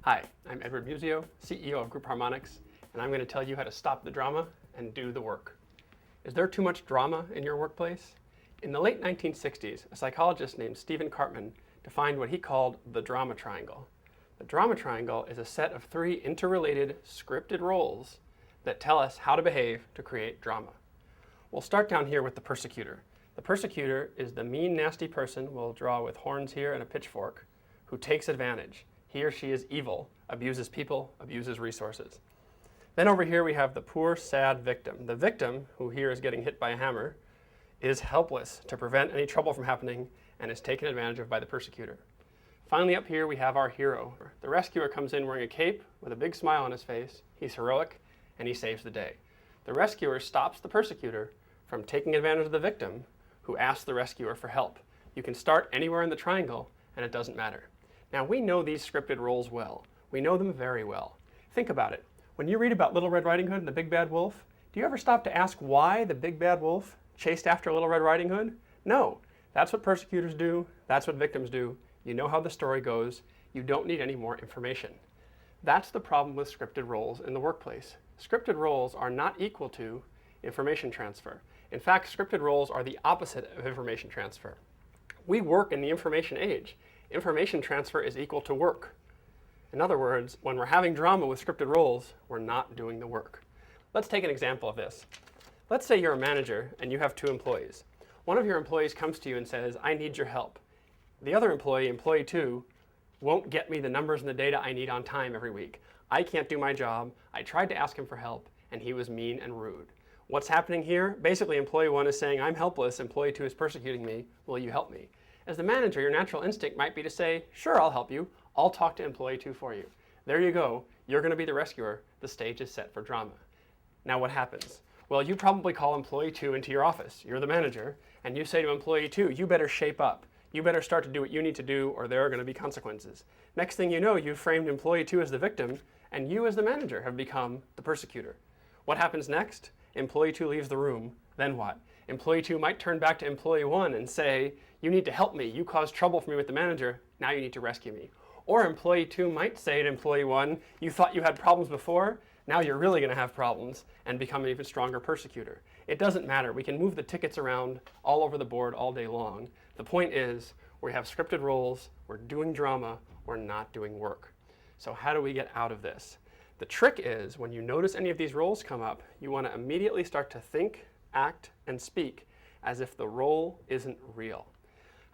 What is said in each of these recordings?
Hi, I'm Edward Muzio, CEO of Group Harmonics, and I'm going to tell you how to stop the drama and do the work. Is there too much drama in your workplace? In the late 1960s, a psychologist named Stephen Karpman defined what he called the drama triangle. The drama triangle is a set of three interrelated, scripted roles that tell us how to behave to create drama. We'll start down here with the persecutor. The persecutor is the mean, nasty person, we'll draw with horns here and a pitchfork, who takes advantage. He or she is evil, abuses people, abuses resources. Then over here we have the poor, sad victim. The victim, who here is getting hit by a hammer, is helpless to prevent any trouble from happening and is taken advantage of by the persecutor. Finally up here we have our hero. The rescuer comes in wearing a cape with a big smile on his face. He's heroic and he saves the day. The rescuer stops the persecutor from taking advantage of the victim who asks the rescuer for help. You can start anywhere in the triangle and it doesn't matter. Now we know these scripted roles well. We know them very well. Think about it. When you read about Little Red Riding Hood and the Big Bad Wolf, do you ever stop to ask why the Big Bad Wolf chased after Little Red Riding Hood? No. That's what persecutors do. That's what victims do. You know how the story goes. You don't need any more information. That's the problem with scripted roles in the workplace. Scripted roles are not equal to information transfer. In fact, scripted roles are the opposite of information transfer. We work in the information age. Information transfer is equal to work. In other words, when we're having drama with scripted roles, we're not doing the work. Let's take an example of this. Let's say you're a manager and you have two employees. One of your employees comes to you and says, I need your help. The other employee, employee 2, won't get me the numbers and the data I need on time every week. I can't do my job. I tried to ask him for help and he was mean and rude. What's happening here? Basically, employee 1 is saying, I'm helpless. Employee 2 is persecuting me. Will you help me? As the manager, your natural instinct might be to say, sure, I'll help you. I'll talk to employee 2 for you. There you go. You're going to be the rescuer. The stage is set for drama. Now what happens? Well, you probably call employee 2 into your office. You're the manager, and you say to employee 2, you better shape up. You better start to do what you need to do, or there are going to be consequences. Next thing you know, you've framed employee 2 as the victim, and you as the manager have become the persecutor. What happens next? Employee 2 leaves the room. Then what? Employee 2 might turn back to employee 1 and say, you need to help me. You caused trouble for me with the manager. Now you need to rescue me. Or employee 2 might say to employee 1, you thought you had problems before. Now you're really going to have problems and become an even stronger persecutor. It doesn't matter. We can move the tickets around all over the board all day long. The point is, we have scripted roles, we're doing drama, we're not doing work. So how do we get out of this? The trick is, when you notice any of these roles come up, you want to immediately start to think, act, and speak as if the role isn't real.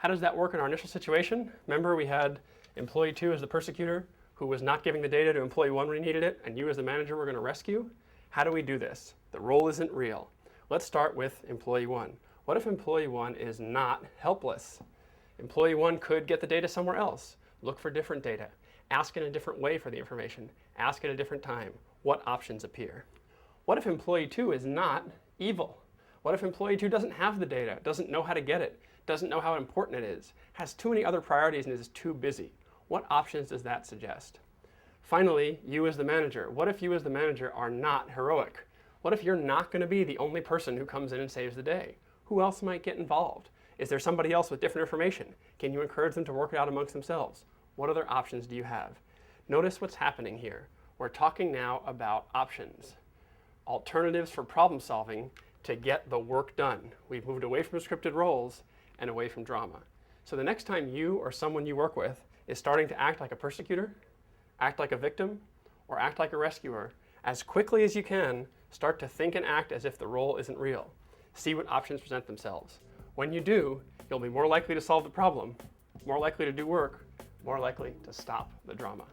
How does that work in our initial situation? Remember, we had employee 2 as the persecutor who was not giving the data to employee 1 when he needed it, and you as the manager were going to rescue? How do we do this? The role isn't real. Let's start with employee 1. What if employee 1 is not helpless? Employee 1 could get the data somewhere else, look for different data, ask in a different way for the information, ask at a different time. What options appear? What if employee 2 is not evil? What if employee 2 doesn't have the data, doesn't know how to get it, doesn't know how important it is, has too many other priorities and is too busy? What options does that suggest? Finally, you as the manager. What if you as the manager are not heroic? What if you're not going to be the only person who comes in and saves the day? Who else might get involved? Is there somebody else with different information? Can you encourage them to work it out amongst themselves? What other options do you have? Notice what's happening here. We're talking now about options, alternatives for problem solving to get the work done. We've moved away from scripted roles and away from drama. So the next time you or someone you work with is starting to act like a persecutor, act like a victim, or act like a rescuer, as quickly as you can, start to think and act as if the role isn't real. See what options present themselves. When you do, you'll be more likely to solve the problem, more likely to do work, more likely to stop the drama.